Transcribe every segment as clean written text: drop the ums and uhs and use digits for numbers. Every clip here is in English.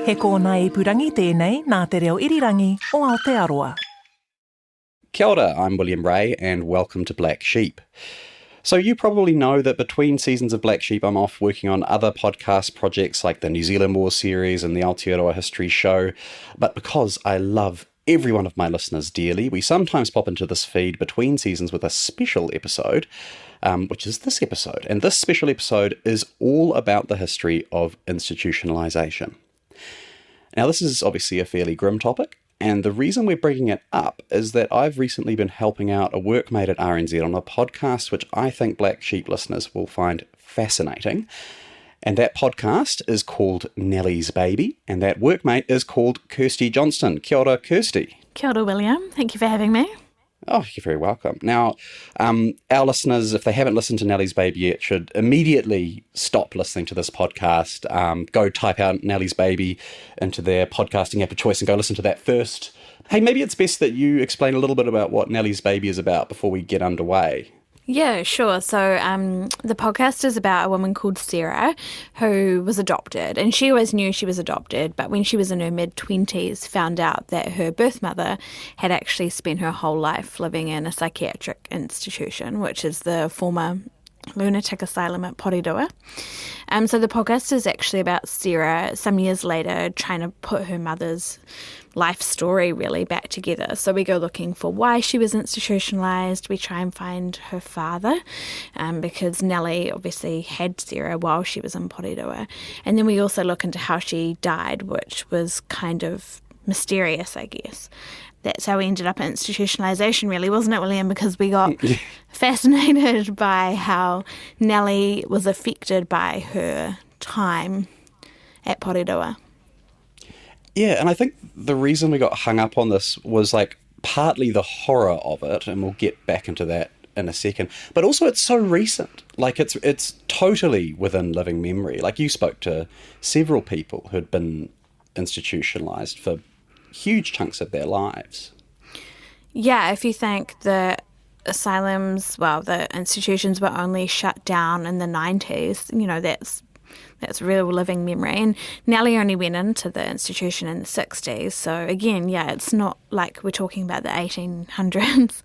He kōna ipurangi tēnei nā te reo irirangi o Aotearoa. Kia ora, I'm William Ray and welcome to Black Sheep. So you probably know that between seasons of Black Sheep I'm off working on other podcast projects like the New Zealand War series and the Aotearoa History Show, but because I love every one of my listeners dearly, we sometimes pop into this feed between seasons with a special episode, which is this episode. And this special episode is all about the history of institutionalisation. Now, this is obviously a fairly grim topic, and the reason we're bringing it up is that I've recently been helping out a workmate at RNZ on a podcast which I think Black Sheep listeners will find fascinating. And that podcast is called Nellie's Baby, and that workmate is called Kirsty Johnston. Kia ora, Kirsty. Kia ora, William. Thank you for having me. Oh, you're very welcome. Now, our listeners, if they haven't listened to Nellie's Baby yet, should immediately stop listening to this podcast, go type out Nellie's Baby into their podcasting app of choice and go listen to that first. Hey, maybe it's best that you explain a little bit about what Nellie's Baby is about before we get underway. Yeah, sure. So the podcast is about a woman called Sarah who was adopted, and she always knew she was adopted, but when she was in her mid-20s found out that her birth mother had actually spent her whole life living in a psychiatric institution, which is the former lunatic asylum at Porirua. So the podcast is actually about Sarah some years later trying to put her mother's life story really back together. So we go looking for why she was institutionalised. We try and find her father because Nellie obviously had Sarah while she was in Porirua. And then we also look into how she died, which was kind of mysterious, I guess. That's how we ended up in institutionalisation, really, wasn't it, William? Because we got fascinated by how Nellie was affected by her time at Porirua. Yeah, and I think the reason we got hung up on this was like partly the horror of it, and we'll get back into that in a second, but also it's so recent. Like it's totally within living memory. Like you spoke to several people who'd been institutionalised for huge chunks of their lives. Yeah, if you think the asylums, well, the institutions were only shut down in the 90s, you know, that's real living memory. And Nellie only went into the institution in the 60s. So again, yeah, it's not like we're talking about the 1800s.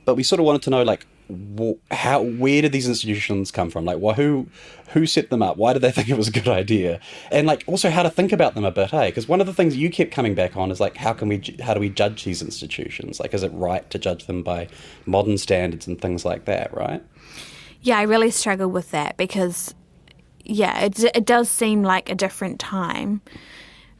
But we sort of wanted to know, like, where did these institutions come from? Like, well, who set them up? Why did they think it was a good idea? And like, also how to think about them a bit, hey? Because one of the things you kept coming back on is like, how do we judge these institutions? Like, is it right to judge them by modern standards and things like that, right? Yeah, I really struggle with that because, yeah, it does seem like a different time.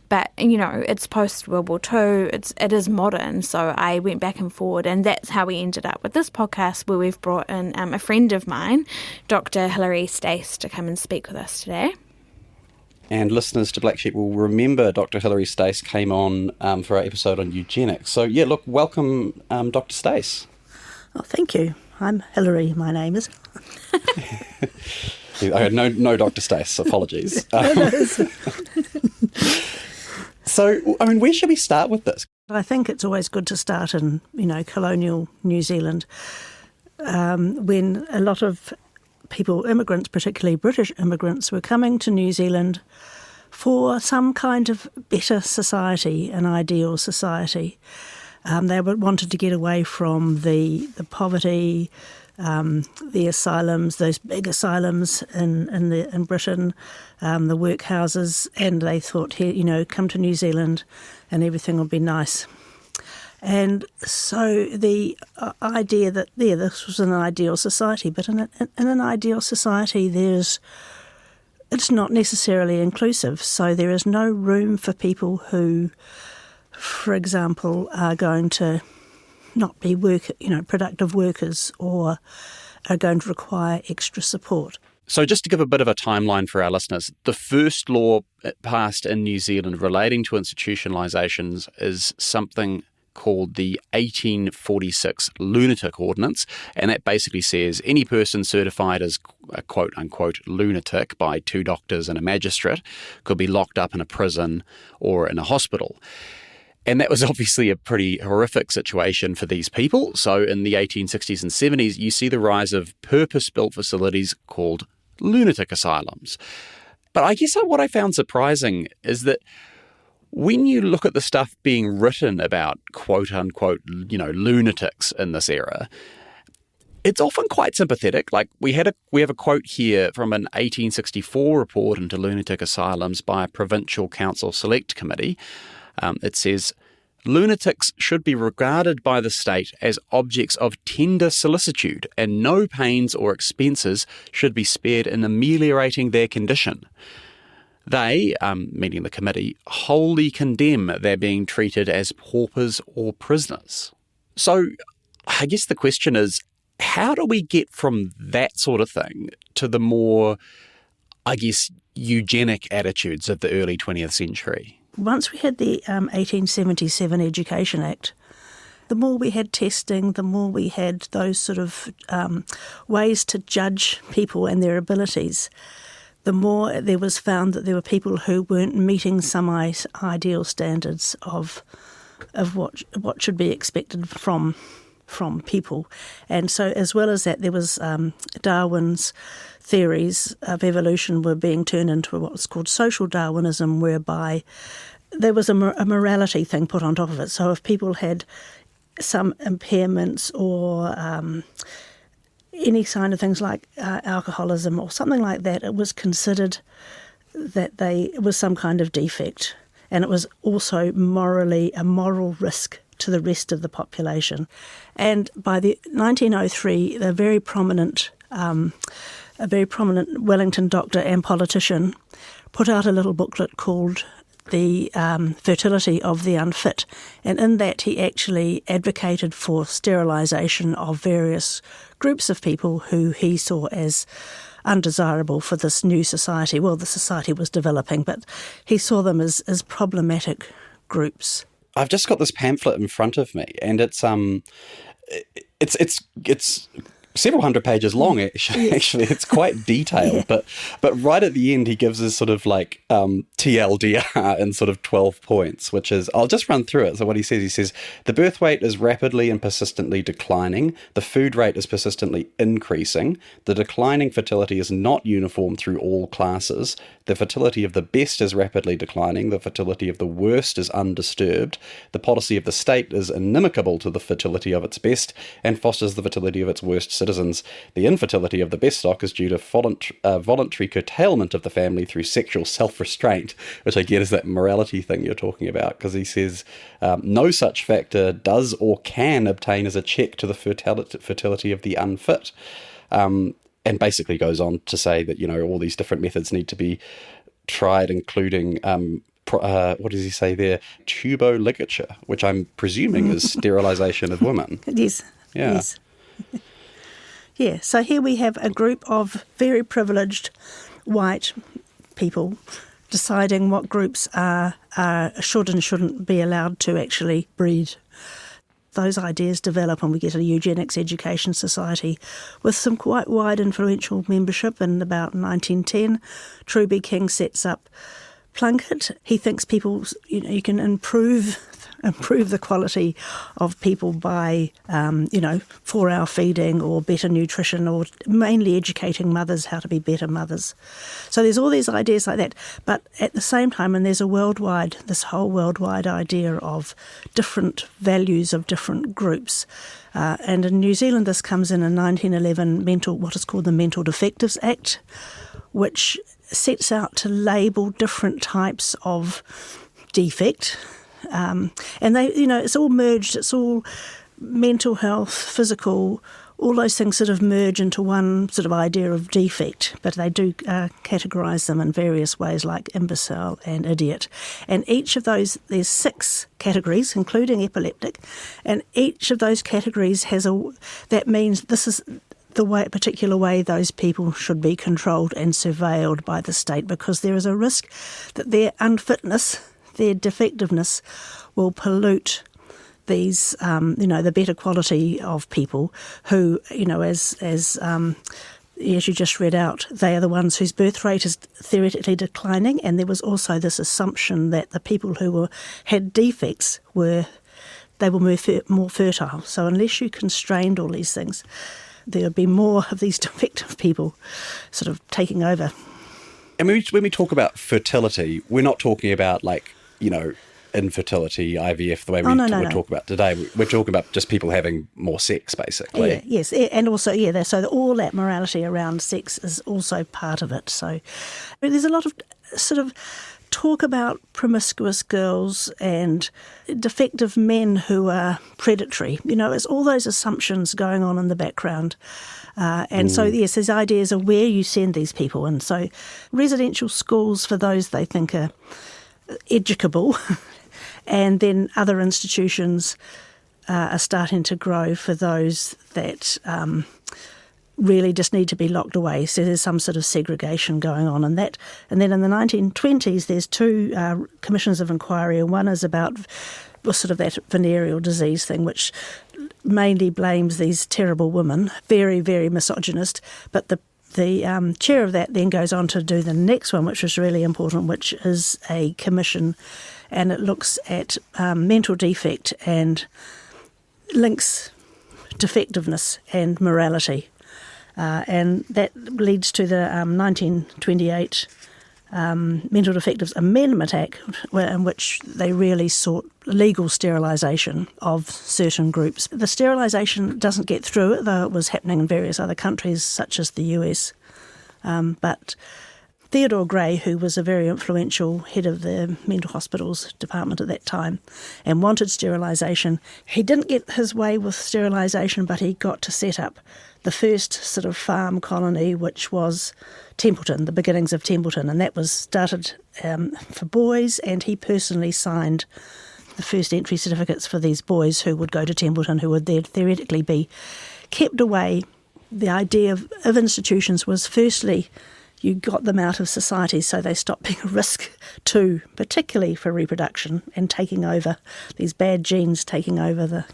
But, you know, it's post-World War II, it is modern, so I went back and forward, and that's how we ended up with this podcast where we've brought in a friend of mine, Dr. Hilary Stace, to come and speak with us today. And listeners to Black Sheep will remember Dr. Hilary Stace came on for our episode on eugenics. So, yeah, look, welcome, Dr. Stace. Oh, thank you. I'm Hilary, my name is. No Dr. Stace, apologies. So, I mean, where should we start with this? I think it's always good to start in, you know, colonial New Zealand, when a lot of people, immigrants, particularly British immigrants, were coming to New Zealand for some kind of better society, an ideal society. They wanted to get away from the poverty, the asylums, those big asylums in Britain, the workhouses, and they thought, here, you know, come to New Zealand and everything will be nice. And so the idea that this was an ideal society, but in an ideal society it's not necessarily inclusive, so there is no room for people who, for example, are going to not be productive workers or are going to require extra support. So just to give a bit of a timeline for our listeners, the first law passed in New Zealand relating to institutionalisations is something called the 1846 Lunatic Ordinance, and that basically says any person certified as a quote-unquote lunatic by two doctors and a magistrate could be locked up in a prison or in a hospital. And that was obviously a pretty horrific situation for these people. So in the 1860s and 70s, you see the rise of purpose-built facilities called lunatic asylums. But I guess what I found surprising is that when you look at the stuff being written about quote-unquote, lunatics in this era, it's often quite sympathetic. Like we have a quote here from an 1864 report into lunatic asylums by a provincial council select committee. It says, lunatics should be regarded by the state as objects of tender solicitude, and no pains or expenses should be spared in ameliorating their condition. They, meaning the committee, wholly condemn their being treated as paupers or prisoners. So I guess the question is, how do we get from that sort of thing to the more, I guess, eugenic attitudes of the early 20th century? Once we had the 1877 Education Act, the more we had testing, the more we had those sort of ways to judge people and their abilities, the more there was found that there were people who weren't meeting some ideal standards of what should be expected from people. And so as well as that, there was Darwin's theories of evolution were being turned into what's called social Darwinism, whereby there was a morality thing put on top of it. So if people had some impairments or any sign of things like alcoholism or something like that, it was considered that it was some kind of defect. And it was also morally a moral risk to the rest of the population. And by the 1903, a very prominent Wellington doctor and politician put out a little booklet called The Fertility of the Unfit. And in that he actually advocated for sterilisation of various groups of people who he saw as undesirable for this new society. Well, the society was developing, but he saw them as problematic groups. I've just got this pamphlet in front of me, and it's several hundred pages long. Actually, it's quite detailed. Yeah. But right at the end, he gives us sort of like TLDR in sort of 12 points, which is, I'll just run through it. So what he says, the birth rate is rapidly and persistently declining. The food rate is persistently increasing. The declining fertility is not uniform through all classes. The fertility of the best is rapidly declining. The fertility of the worst is undisturbed. The policy of the state is inimical to the fertility of its best and fosters the fertility of its worst citizens. The infertility of the best stock is due to voluntary curtailment of the family through sexual self-restraint, which I get is that morality thing you're talking about, because he says no such factor does or can obtain as a check to the fertility of the unfit. And basically goes on to say that, all these different methods need to be tried, including, what does he say there? Tuboligature, which I'm presuming is sterilisation of women. It is. Yeah. Yes. Yeah, so here we have a group of very privileged white people deciding what groups should and shouldn't be allowed to actually breed. Those ideas develop and we get a eugenics education society with some quite wide influential membership. In about 1910, Truby King sets up Plunkett. He thinks people, you can improve the quality of people by, 4-hour feeding or better nutrition, or mainly educating mothers how to be better mothers. So there's all these ideas like that. But at the same time, and there's this whole worldwide idea of different values of different groups. And in New Zealand, this comes in 1911, what is called the Mental Defectives Act, which sets out to label different types of defect. And they, it's all merged. It's all mental health, physical, all those things sort of merge into one sort of idea of defect. But they do categorise them in various ways, like imbecile and idiot. And each of those, there's 6 categories, including epileptic. And each of those categories that means this is the particular way those people should be controlled and surveilled by the state, because there is a risk that their unfitness, their defectiveness will pollute these, the better quality of people who, as you just read out, they are the ones whose birth rate is theoretically declining. And there was also this assumption that the people who had defects were more fertile. So unless you constrained all these things, there would be more of these defective people sort of taking over. And when we talk about fertility, we're not talking about infertility, IVF, the way we talk about today. We're talking about just people having more sex, basically. Yeah, yes, and also, so all that morality around sex is also part of it. So there's a lot of sort of talk about promiscuous girls and defective men who are predatory. It's all those assumptions going on in the background. So, yes, there's ideas of where you send these people. And so residential schools for those they think are educable, and then other institutions are starting to grow for those that really just need to be locked away. So there's some sort of segregation going on in that. And then in the 1920s, there's two commissions of inquiry, and one is about sort of that venereal disease thing, which mainly blames these terrible women, very, very misogynist. But the chair of that then goes on to do the next one, which is really important, which is a commission, and it looks at mental defect and links defectiveness and morality. And that leads to the 1928 Mental Defectives Amendment Act, in which they really sought legal sterilisation of certain groups. The sterilisation doesn't get through it, though it was happening in various other countries, such as the US. But Theodore Gray, who was a very influential head of the mental hospitals department at that time and wanted sterilisation, he didn't get his way with sterilisation, but he got to set up the first sort of farm colony, which was Templeton, the beginnings of Templeton, and that was started for boys, and he personally signed the first entry certificates for these boys who would go to Templeton, who would then theoretically be kept away. The idea of institutions was, firstly, you got them out of society so they stopped being a risk to, particularly for reproduction and taking over these bad genes, taking over the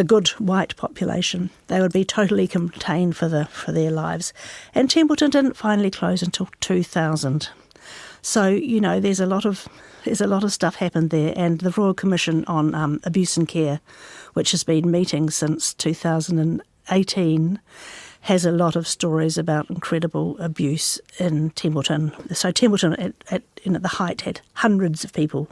good white population. They would be totally contained for their lives. And Templeton didn't finally close until 2000. So, there's a lot of stuff happened there. And the Royal Commission on Abuse and Care, which has been meeting since 2018, has a lot of stories about incredible abuse in Templeton. So Templeton at the height had hundreds of people,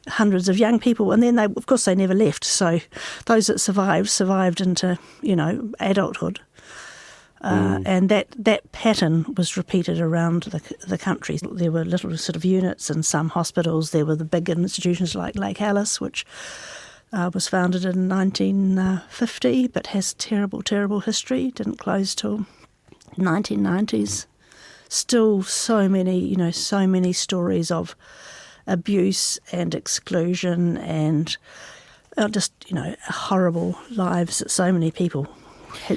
hundreds of young people, and then they never left. So those that survived into adulthood, and that pattern was repeated around the country. There were little sort of units in some hospitals. There were the big institutions like Lake Alice, which was founded in 1950, but has terrible, terrible history. Didn't close till 1990s. Still, so many stories of abuse and exclusion and horrible lives that so many people.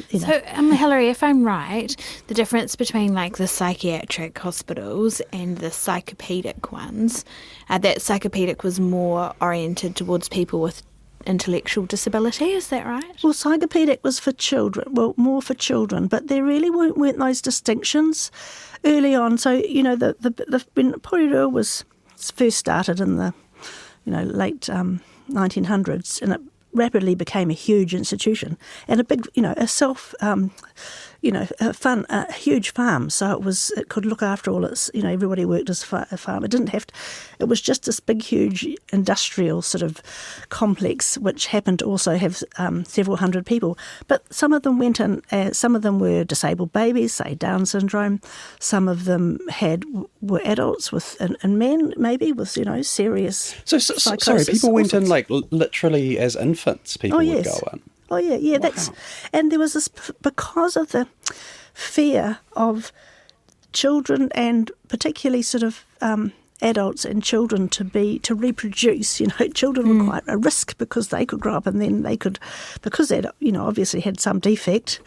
So, Hilary, if I'm right, the difference between the psychiatric hospitals and the psychopedic ones, that psychopedic was more oriented towards people with intellectual disability, is that right? Well, psychopedic was for children, more for children, but there really weren't those distinctions early on. So, when Porirua was first started in the, late 1900s, and it rapidly became a huge institution and a big, a huge farm. So it could look after all its, everybody worked as a farm. It was just this big, huge industrial sort of complex, which happened to also have several hundred people. But some of them went in, some of them were disabled babies, say Down syndrome. Some of them were adults and men maybe with, serious psychosis. Sorry, people went in literally as infants, people would go in. Oh, yeah, wow. And there was this, because of the fear of children and particularly sort of adults and children to reproduce, children were quite a risk because they could grow up and then they could, because they obviously had some defect,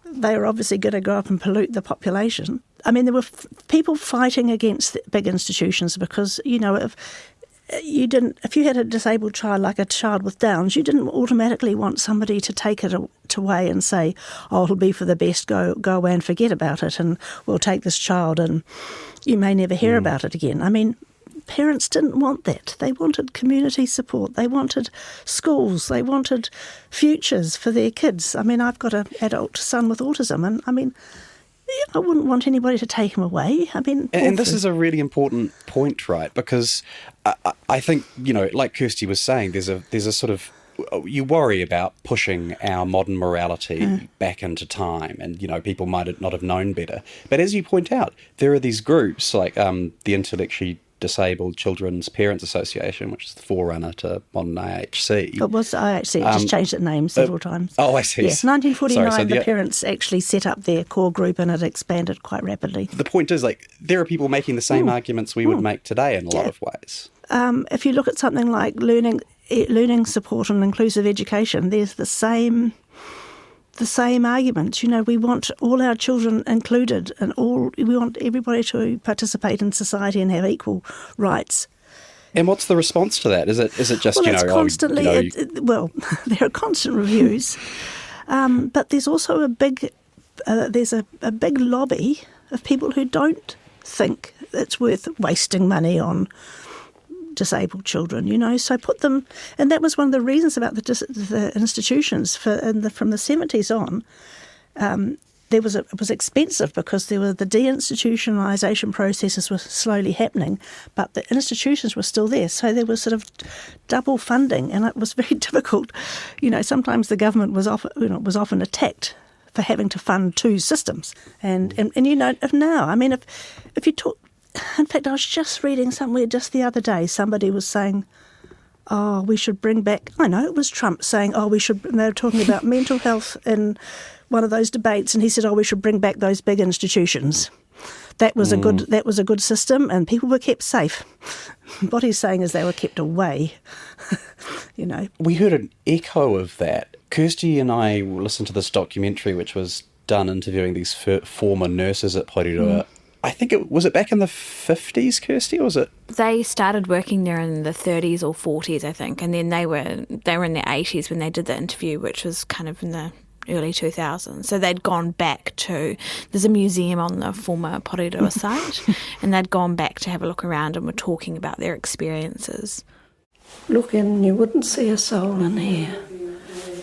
they were obviously going to grow up and pollute the population. I mean, there were people fighting against big institutions because, if you had a disabled child, like a child with Downs, you didn't automatically want somebody to take it away and say, oh, it'll be for the best, go away and forget about it, and we'll take this child and you may never hear about it again. I mean, parents didn't want that. They wanted community support. They wanted schools. They wanted futures for their kids. I mean, I've got an adult son with autism, and I mean, I wouldn't want anybody to take him away. I mean, and this is a really important point, right? Because I think, like Kirsty was saying, there's a sort of, you worry about pushing our modern morality back into time, and people might not have known better. But as you point out, there are these groups like the Intellectually Disabled Children's Parents Association, which is the forerunner to modern IHC. It was IHC, it just changed its name several times. Oh, I see. Yes, 1949, the parents actually set up their core group and it expanded quite rapidly. The point is, there are people making the same arguments we would make today in a lot of ways. If you look at something like learning support and inclusive education, there's the same arguments. We want all our children included, and we want everybody to participate in society and have equal rights. And what's the response to that? Is it just it's constantly? There are constant reviews, but there's also a big lobby of people who don't think it's worth wasting money on disabled children, so put them, and that was one of the reasons about the institutions from the 70s on. It was expensive because the deinstitutionalisation processes were slowly happening, but the institutions were still there, so there was sort of double funding, and it was very difficult. Sometimes the government was often attacked for having to fund two systems, and if now, I mean, if you talk. In fact, I was just reading somewhere just the other day, somebody was saying, we should bring back, I know it was Trump saying, they were talking about mental health in one of those debates, and he said, we should bring back those big institutions. That was a good system, and people were kept safe. What he's saying is they were kept away, We heard an echo of that. Kirsty and I listened to this documentary, which was done interviewing these former nurses at Porirua. I think was it back in the 50s, Kirsty, or was it? They started working there in the 30s or 40s, I think, and then they were in their 80s when they did the interview, which was kind of in the early 2000s. So they'd gone back there's a museum on the former Porirua site, and they'd gone back to have a look around and were talking about their experiences. Look in, you wouldn't see a soul in here,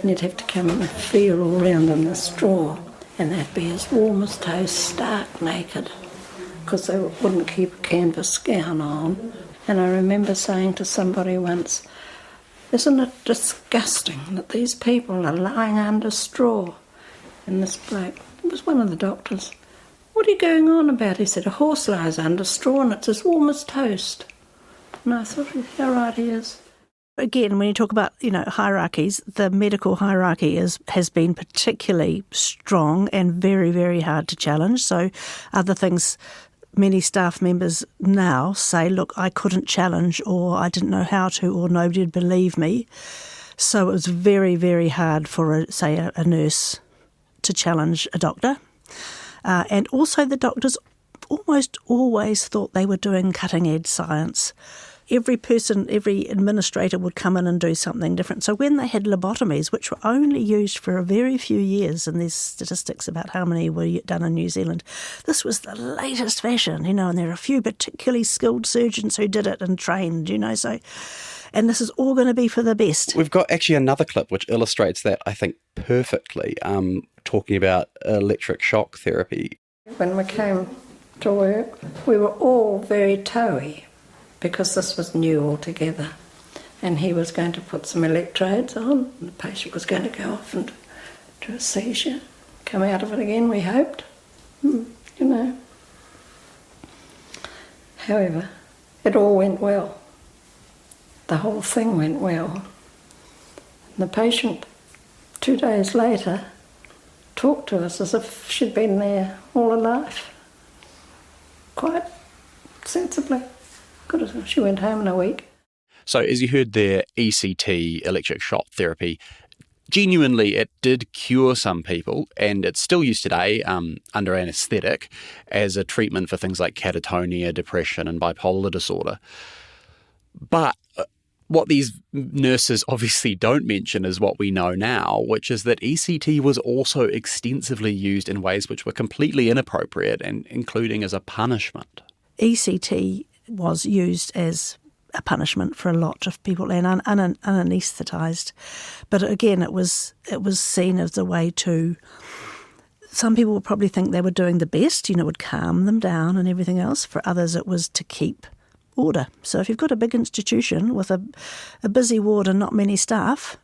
and you'd have to come and feel all round in the straw, and they'd be as warm as toast, stark naked, because they wouldn't keep a canvas gown on. And I remember saying to somebody once, isn't it disgusting that these people are lying under straw? And this bloke, it was one of the doctors, what are you going on about? He said, a horse lies under straw and it's as warm as toast. And I thought, how right he is. Again, when you talk about, hierarchies, the medical hierarchy has been particularly strong and very, very hard to challenge. So other things, many staff members now say, look, I couldn't challenge, or I didn't know how to, or nobody would believe me. So it was very, very hard for, a nurse to challenge a doctor. And also the doctors almost always thought they were doing cutting-edge science. Every administrator would come in and do something different. So when they had lobotomies, which were only used for a very few years, and there's statistics about how many were done in New Zealand, this was the latest fashion, and there are a few particularly skilled surgeons who did it and trained, so, and this is all going to be for the best. We've got actually another clip which illustrates that, I think, perfectly, talking about electric shock therapy. When we came to work, we were all very toey, because this was new altogether, and he was going to put some electrodes on, and the patient was going to go off into a seizure, come out of it again, we hoped, However, it all went well. The whole thing went well. And the patient, 2 days later, talked to us as if she'd been there all her life, quite sensibly. She went home in a week. So as you heard there, ECT, electric shock therapy, genuinely it did cure some people, and it's still used today under anaesthetic as a treatment for things like catatonia, depression and bipolar disorder. But what these nurses obviously don't mention is what we know now, which is that ECT was also extensively used in ways which were completely inappropriate, and including as a punishment. ECT was used as a punishment for a lot of people and unanaesthetised. But again, it was seen as a way to some people would probably think they were doing the best, would calm them down and everything else. For others, it was to keep order. So if you've got a big institution with a busy ward and not many staff,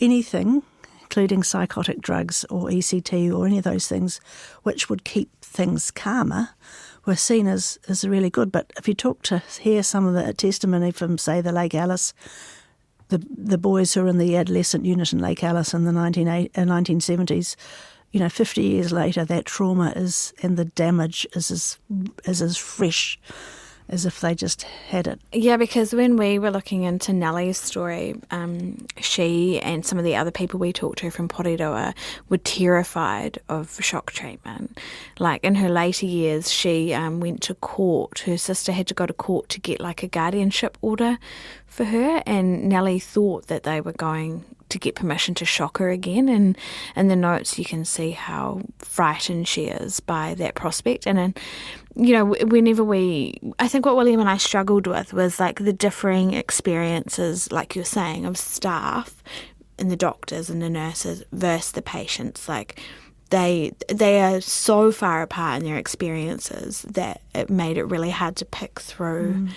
anything, including psychotic drugs or ECT or any of those things, which would keep things calmer, were seen as really good. But if you hear some of the testimony from, say, the Lake Alice, the boys who were in the adolescent unit in Lake Alice in the 1970s, 50 years later, that trauma and the damage is as fresh as if they just had it. Yeah, because when we were looking into Nellie's story, she and some of the other people we talked to from Porirua were terrified of shock treatment. Like in her later years, she went to court. Her sister had to go to court to get like a guardianship order for her, and Nellie thought that they were going to get permission to shock her again. And in the notes you can see how frightened she is by that prospect. And then, I think what William and I struggled with was like the differing experiences, like you're saying, of staff and the doctors and the nurses versus the patients. Like they are so far apart in their experiences that it made it really hard to pick through.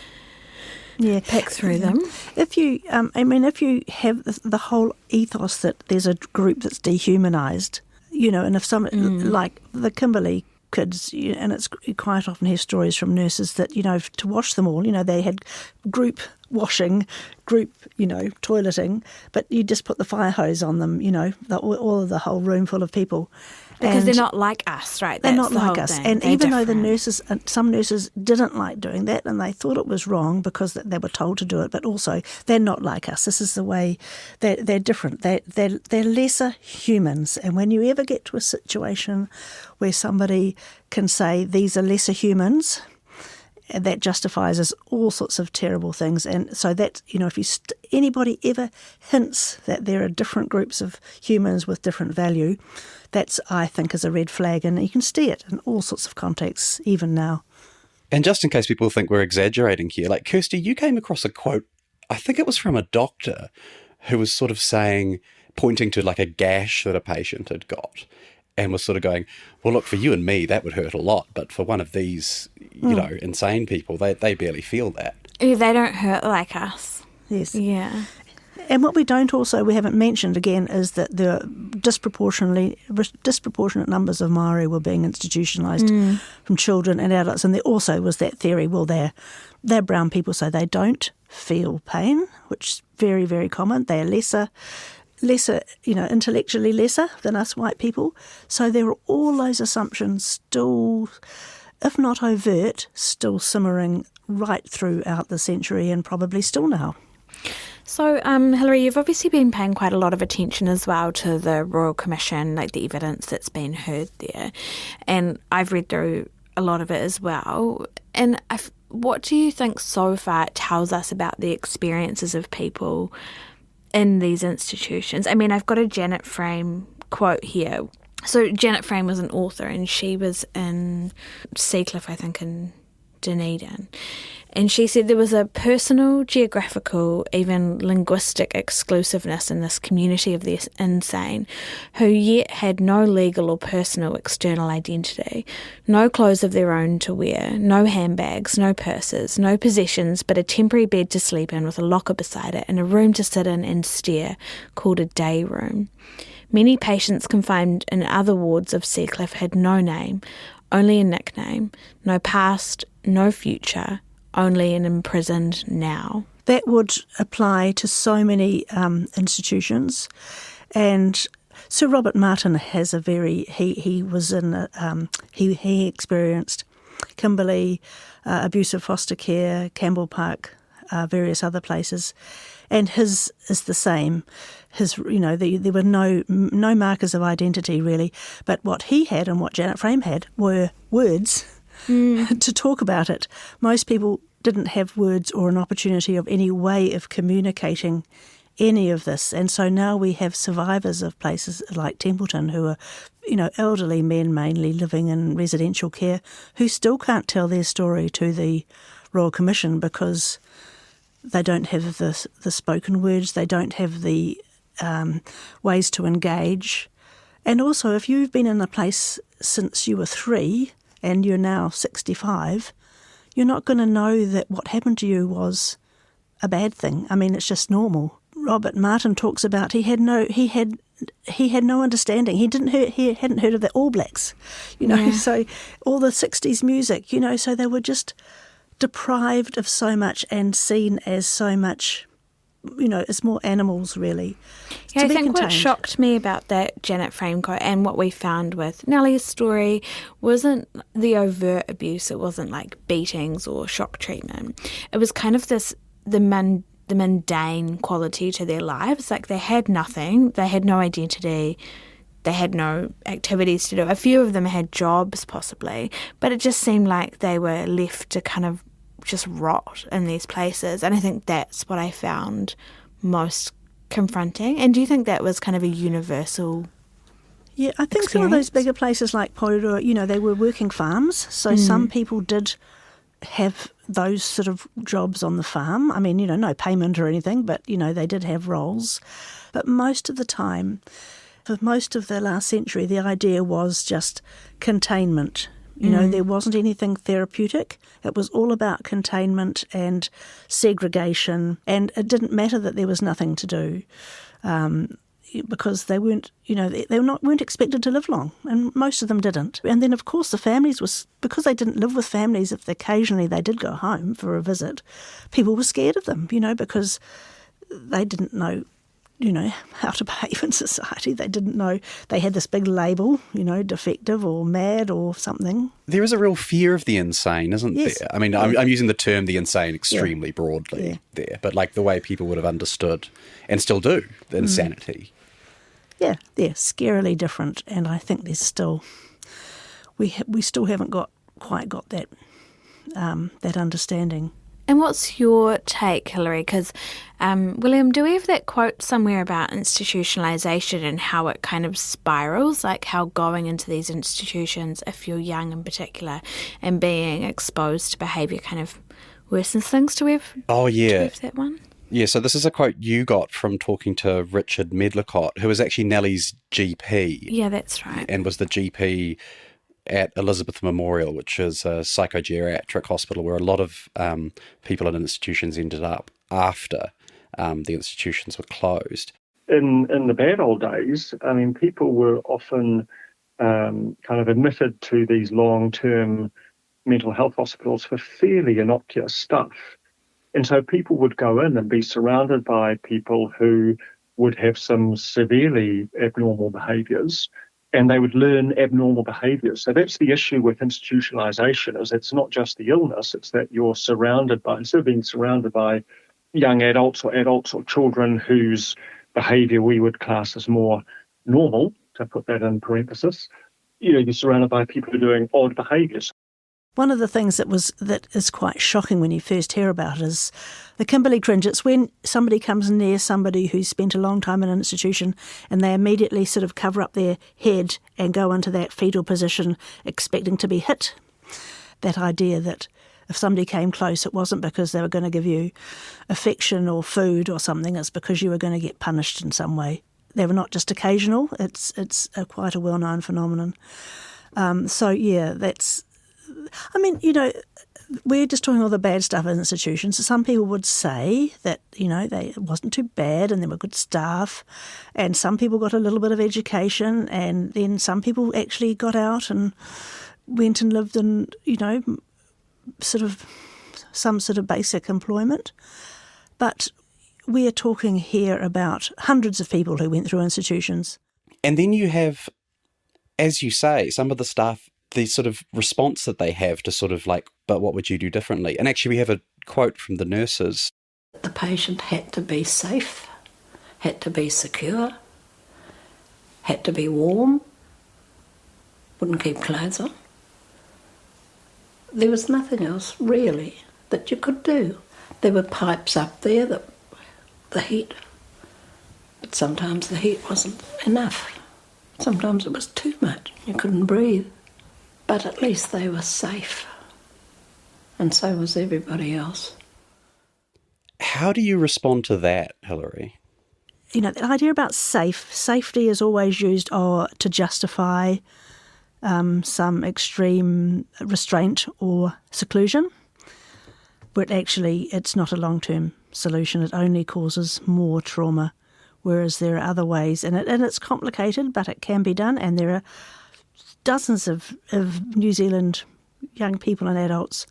Pick through them. If you, if you have the whole ethos that there's a group that's dehumanised, and if like the Kimberley kids, and it's quite often have stories from nurses that, to wash them all, they had group washing, group, toileting, but you just put the fire hose on them, all of the whole room full of people. Because they're not like us, right? They're not the like whole us. thing. And They're even different. though some nurses didn't like doing that and they thought it was wrong because they were told to do it, but also they're not like us. This is the way they're different. They're lesser humans. And when you ever get to a situation where somebody can say these are lesser humans, that justifies us all sorts of terrible things. And so that, if anybody ever hints that there are different groups of humans with different value, that's, I think, is a red flag. And you can see it in all sorts of contexts, even now. And just in case people think we're exaggerating here, like Kirsty, you came across a quote, I think it was from a doctor who was sort of pointing to like a gash that a patient had got, and was sort of going, well, look, for you and me, that would hurt a lot. But for one of these, insane people, they barely feel that. Yeah, they don't hurt like us. Yes. Yeah. And what we haven't mentioned again, is that the disproportionate numbers of Māori were being institutionalised from children and adults. And there also was that theory, well, they're brown people, so they don't feel pain, which is very, very common. They are lesser, intellectually lesser than us white people. So there are all those assumptions still, if not overt, still simmering right throughout the century and probably still now. So, Hilary, you've obviously been paying quite a lot of attention as well to the Royal Commission, like the evidence that's been heard there. And I've read through a lot of it as well. And what do you think so far it tells us about the experiences of people in these institutions? I mean, I've got a Janet Frame quote here. So Janet Frame was an author, and she was in Seacliff, I think, in Dunedin. And she said there was a personal, geographical, even linguistic exclusiveness in this community of the insane, who yet had no legal or personal external identity, no clothes of their own to wear, no handbags, no purses, no possessions, but a temporary bed to sleep in with a locker beside it and a room to sit in and stare, called a day room. Many patients confined in other wards of Seacliff had no name, only a nickname, no past, no future, only an imprisoned now. That would apply to so many institutions. And Sir Robert Martin has he was in, he experienced Kimberley, abusive foster care, Campbell Park, various other places. And his is the same. There were no markers of identity really, but what he had and what Janet Frame had were words to talk about it. Most people didn't have words or an opportunity of any way of communicating any of this. And so now we have survivors of places like Templeton who are, elderly men mainly living in residential care who still can't tell their story to the Royal Commission because they don't have the spoken words, they don't have the ways to engage. And also, if you've been in a place since you were 3 and you're now 65, you're not going to know that what happened to you was a bad thing. I mean, it's just normal. Robert Martin talks about he had no understanding. He hadn't heard of the All Blacks, So all the 60s music, so they were just deprived of so much and seen as so much, as more animals really. Yeah, I think what shocked me about that Janet Frame quote and what we found with Nellie's story wasn't the overt abuse. It wasn't like beatings or shock treatment. It was kind of the mundane quality to their lives. Like they had nothing, they had no identity, they had no activities to do. A few of them had jobs possibly, but it just seemed like they were left to kind of just rot in these places. And I think that's what I found most confronting. And do you think that was kind of a universal Yeah, I think some of those bigger places like Porirua, they were working farms, so some people did have those sort of jobs on the farm. I mean, no payment or anything, but, they did have roles. But most of the time, for most of the last century, the idea was just containment. There wasn't anything therapeutic. It was all about containment and segregation, and it didn't matter that there was nothing to do because they weren't, weren't expected to live long, and most of them didn't. And then, of course, the families because they didn't live with families. If occasionally they did go home for a visit, people were scared of them, because they didn't know how to behave in society. They didn't know they had this big label, defective or mad or something. There is a real fear of the insane, isn't Yes. there? I mean, I'm using the term the insane extremely broadly there, but like the way people would have understood, and still do, the insanity. Yeah, they're scarily different, and I think there's still, we still haven't quite got that that understanding. And what's your take, Hilary? Because, William, do we have that quote somewhere about institutionalisation and how it kind of spirals, like how going into these institutions, if you're young in particular, and being exposed to behaviour kind of worsens things? Do we have that one? Yeah, so this is a quote you got from talking to Richard Medlicott, who was actually Nellie's GP. Yeah, that's right. And was the GP at Elizabeth Memorial, which is a psychogeriatric hospital where a lot of people in institutions ended up after the institutions were closed. In the bad old days, I mean, people were often kind of admitted to these long-term mental health hospitals for fairly innocuous stuff. And so people would go in and be surrounded by people who would have some severely abnormal behaviours, and they would learn abnormal behaviours. So that's the issue with institutionalisation, is it's not just the illness, it's that you're surrounded by, instead of being surrounded by young adults or children whose behaviour we would class as more normal, to put that in parenthesis, you're surrounded by people who are doing odd behaviours. One of the things that is quite shocking when you first hear about it is the Kimberley cringe. It's when somebody comes near somebody who's spent a long time in an institution and they immediately sort of cover up their head and go into that fetal position expecting to be hit. That idea that if somebody came close, it wasn't because they were going to give you affection or food or something, it's because you were going to get punished in some way. They were not just occasional, it's quite a well-known phenomenon. That's... I mean, we're just talking all the bad stuff in institutions. Some people would say that, it wasn't too bad and there were good staff, and some people got a little bit of education, and then some people actually got out and went and lived in, some sort of basic employment. But we are talking here about hundreds of people who went through institutions. And then you have, as you say, some of the staff, the sort of response that they have to sort of like, but what would you do differently? And actually we have a quote from the nurses. The patient had to be safe, had to be secure, had to be warm, wouldn't keep clothes on. There was nothing else really that you could do. There were pipes up there, the heat, but sometimes the heat wasn't enough. Sometimes it was too much, you couldn't breathe. But at least they were safe, and so was everybody else. How do you respond to that, Hilary? The idea about safety is always used to justify some extreme restraint or seclusion, but actually it's not a long-term solution. It only causes more trauma, whereas there are other ways, and it's complicated, but it can be done, and there are dozens of New Zealand young people and adults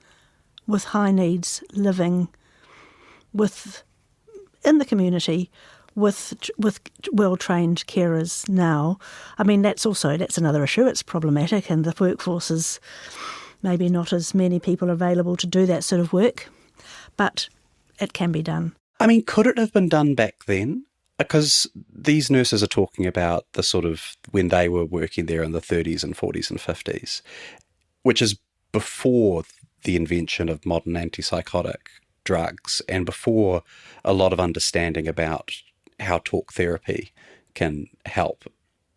with high needs living in the community with well-trained carers now. I mean, that's another issue. It's problematic, and the workforce is maybe not as many people available to do that sort of work, but it can be done. I mean, could it have been done back then? Because these nurses are talking about the sort of when they were working there in the 30s and 40s and 50s, which is before the invention of modern antipsychotic drugs and before a lot of understanding about how talk therapy can help.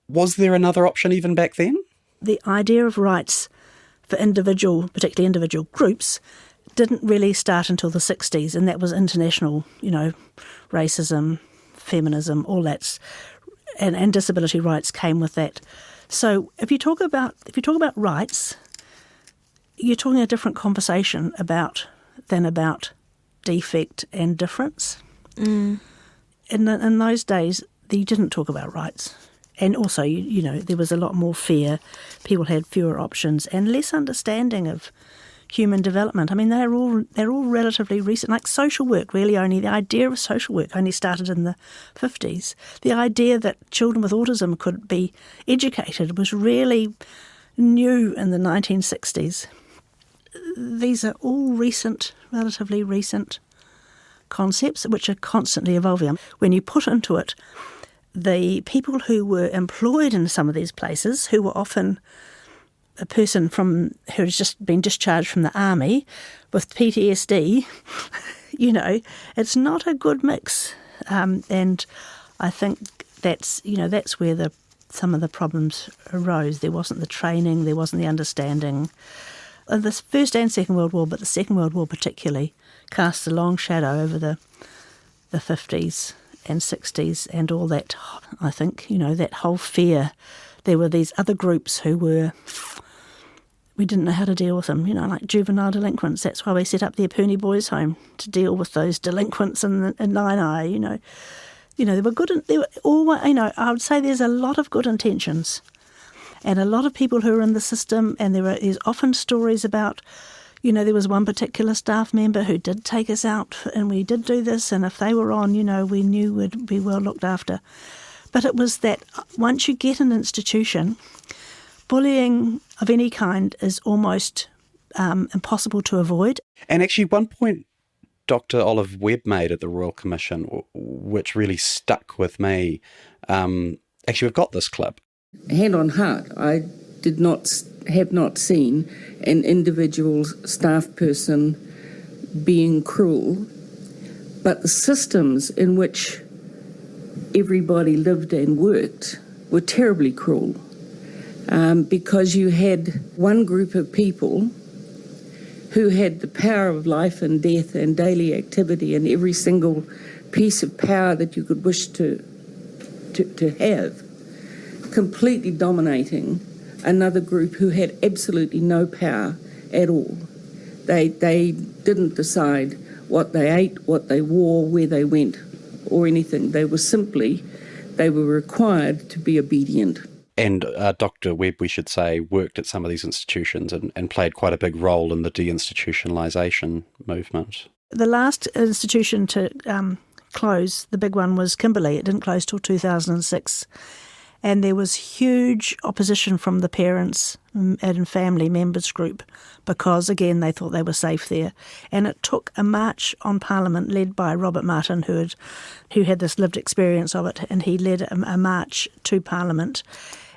Was there another option even back then? The idea of rights for particularly individual groups, didn't really start until the 60s, and that was international, racism, feminism, all that, and disability rights came with that. So if you talk about rights, you're talking a different conversation than about defect and difference. In those days, you didn't talk about rights. And also, there was a lot more fear. People had fewer options and less understanding of human development. I mean, they're all relatively recent. Like social work, the idea of social work only started in the 50s. The idea that children with autism could be educated was really new in the 1960s. These are all relatively recent concepts which are constantly evolving. When you put into it the people who were employed in some of these places, who were often a person who has just been discharged from the army with PTSD, it's not a good mix. And I think that's where some of the problems arose. There wasn't the training, there wasn't the understanding. The First and Second World War, but the Second World War particularly, cast a long shadow over the 50s and 60s and all that. I think, that whole fear. There were these other groups we didn't know how to deal with them, like juvenile delinquents. That's why we set up the Eperney Boys Home, to deal with those delinquents in Nainai, There were I would say there's a lot of good intentions and a lot of people who are in the system, and there's often stories about, there was one particular staff member who did take us out and we did do this, and if they were on, we knew we'd be well looked after. But it was that once you get an institution, bullying of any kind is almost impossible to avoid. And actually, one point Dr. Olive Webb made at the Royal Commission, which really stuck with me, actually, we've got this clip. Hand on heart, I have not seen an individual staff person being cruel, but the systems in which everybody lived and worked were terribly cruel, because you had one group of people who had the power of life and death and daily activity and every single piece of power that you could wish to have, completely dominating another group who had absolutely no power at all. They didn't decide what they ate, what they wore, where they went, or anything. They were required to be obedient. And Dr. Webb, we should say, worked at some of these institutions and played quite a big role in the deinstitutionalisation movement. The last institution to close, the big one, was Kimberley. It didn't close till 2006. And there was huge opposition from the parents and family members group because, again, they thought they were safe there. And it took a march on Parliament led by Robert Martin, who had this lived experience of it, and he led a march to Parliament.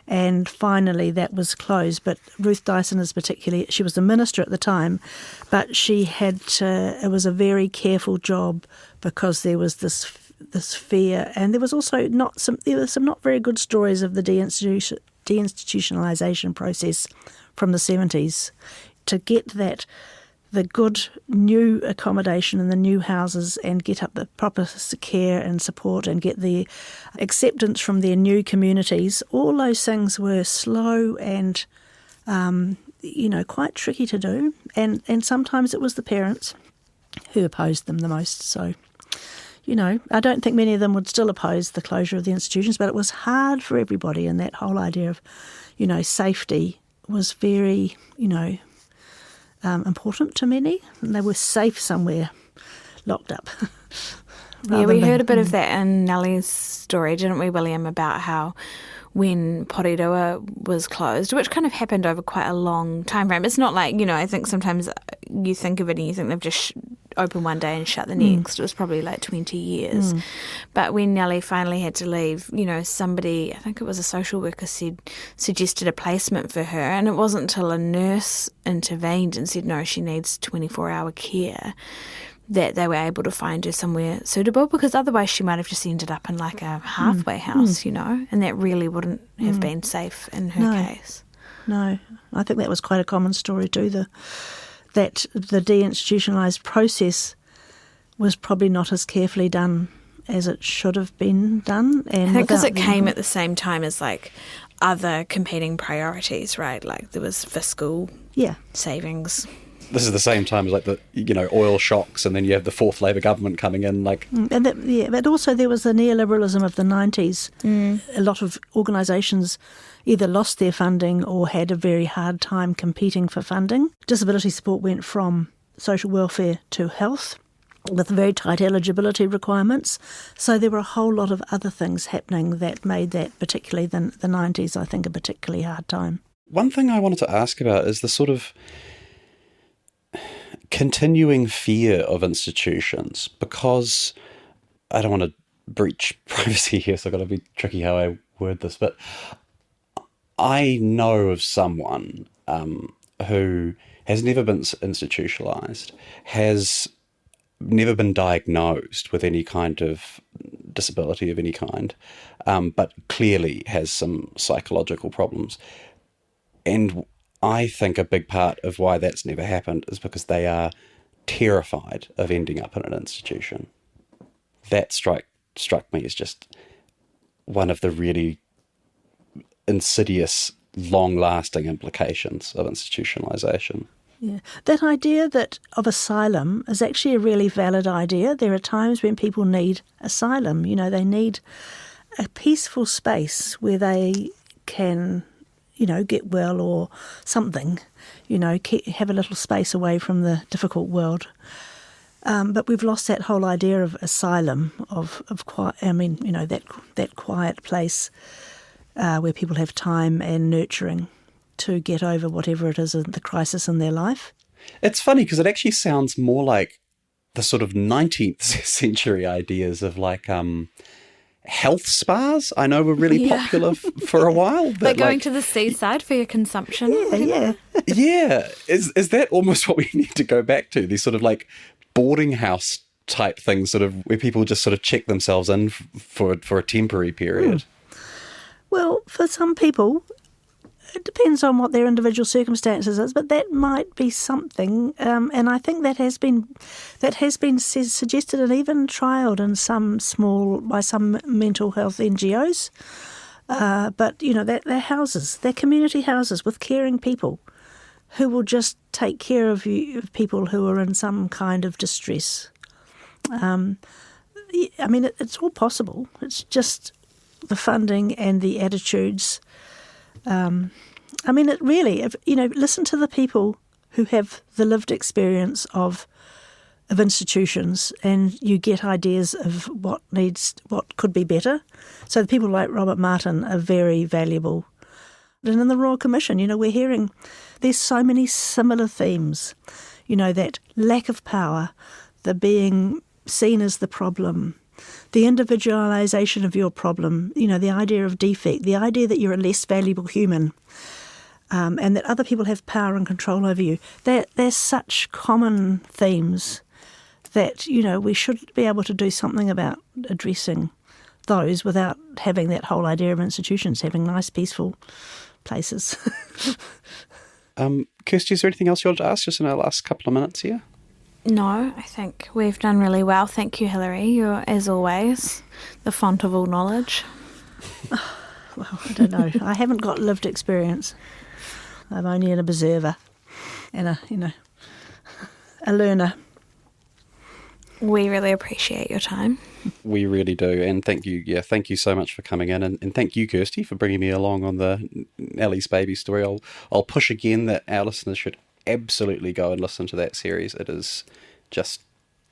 And finally that was closed. But Ruth Dyson is particularly, she was the minister at the time, but it was a very careful job because there was this fear, and there was also some not very good stories of the deinstitutionalisation process from the 70s. To get the good new accommodation in the new houses and get up the proper care and support and get the acceptance from their new communities, all those things were slow and quite tricky to do. And sometimes it was the parents who opposed them the most. So, I don't think many of them would still oppose the closure of the institutions, but it was hard for everybody, and that whole idea of, safety was very, important to many, and they were safe somewhere, locked up. Yeah, we heard a bit of that in Nellie's story, didn't we, William, about how when Porirua was closed, which kind of happened over quite a long time frame. It's not like, I think sometimes you think of it and you think they've just opened one day and shut the next. It was probably like 20 years. But when Nellie finally had to leave, somebody, I think it was a social worker, suggested a placement for her, and it wasn't until a nurse intervened and said, no, she needs 24-hour care, that they were able to find her somewhere suitable, because otherwise she might have just ended up in like a halfway house, and that really wouldn't have been safe in her case. No, I think that was quite a common story too, that the deinstitutionalised process was probably not as carefully done as it should have been done. And I think because it came at the same time as like other competing priorities, right? Like there was fiscal savings. This is the same time as like the oil shocks, and then you have the fourth Labour government coming in. But also there was the neoliberalism of the 90s. A lot of organisations either lost their funding or had a very hard time competing for funding. Disability support went from social welfare to health, with very tight eligibility requirements. So there were a whole lot of other things happening that made that, particularly the 90s, I think, a particularly hard time. One thing I wanted to ask about is the sort of continuing fear of institutions, because I don't want to breach privacy here, so I've got to be tricky how I word this, but I know of someone who has never been institutionalised, has never been diagnosed with any kind of disability of any kind, but clearly has some psychological problems. And I think a big part of why that's never happened is because they are terrified of ending up in an institution. That struck me as just one of the really insidious, long-lasting implications of institutionalisation. Yeah, that idea of asylum is actually a really valid idea. There are times when people need asylum. They need a peaceful space where they can get well or something, have a little space away from the difficult world. But we've lost that whole idea of asylum, of quiet, that quiet place where people have time and nurturing to get over whatever it is, the crisis in their life. It's funny because it actually sounds more like the sort of 19th century ideas of like health spas. I know were really popular for a while. But like going to the seaside for your consumption. Yeah. Yeah. Is that almost what we need to go back to? These sort of like boarding house type things, sort of where people just sort of check themselves in for a temporary period. Well, for some people, it depends on what their individual circumstances is, but that might be something. And I think that has been suggested and even trialled in by some mental health NGOs. But they're houses, they're community houses with caring people who will just take care of people who are in some kind of distress. It's all possible. It's just the funding and the attitudes. It really, listen to the people who have the lived experience of institutions, and you get ideas of what could be better. So the people like Robert Martin are very valuable. And in the Royal Commission, we're hearing there's so many similar themes, that lack of power, the being seen as the problem, the individualisation of your problem, the idea of defect, the idea that you're a less valuable human, and that other people have power and control over you. They're such common themes that, we should be able to do something about addressing those without having that whole idea of institutions having nice, peaceful places. Kirsty, is there anything else you want to ask just in our last couple of minutes here? No, I think we've done really well. Thank you, Hilary. You're, as always, the font of all knowledge. Well, I don't know. I haven't got lived experience. I'm only an observer and a learner. We really appreciate your time. We really do, and thank you. Yeah, thank you so much for coming in, and thank you, Kirsty, for bringing me along on the Nellie's baby story. I'll push again that our listeners should absolutely go and listen to that series. It is just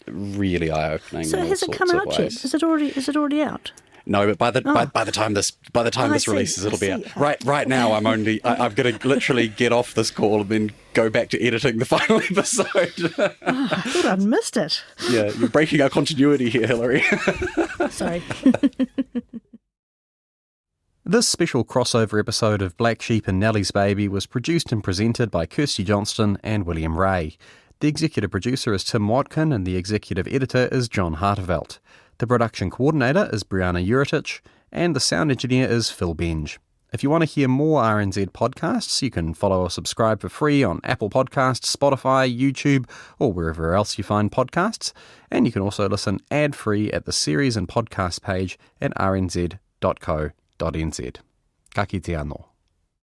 really eye-opening. So in all has it sorts come of out yet? ways. Is it already out? No, but by the time this releases, it'll be out. Right now, I've got to literally get off this call and then go back to editing the final episode. I thought I'd missed it. Yeah, you're breaking our continuity here, Hillary. Sorry. This special crossover episode of Black Sheep and Nellie's Baby was produced and presented by Kirsty Johnston and William Ray. The executive producer is Tim Watkin and the executive editor is John Hartevelt. The production coordinator is Brianna Uritich, and the sound engineer is Phil Benge. If you want to hear more RNZ podcasts, you can follow or subscribe for free on Apple Podcasts, Spotify, YouTube, or wherever else you find podcasts. And you can also listen ad-free at the series and podcast page at rnz.co.nz. Ka kite anō.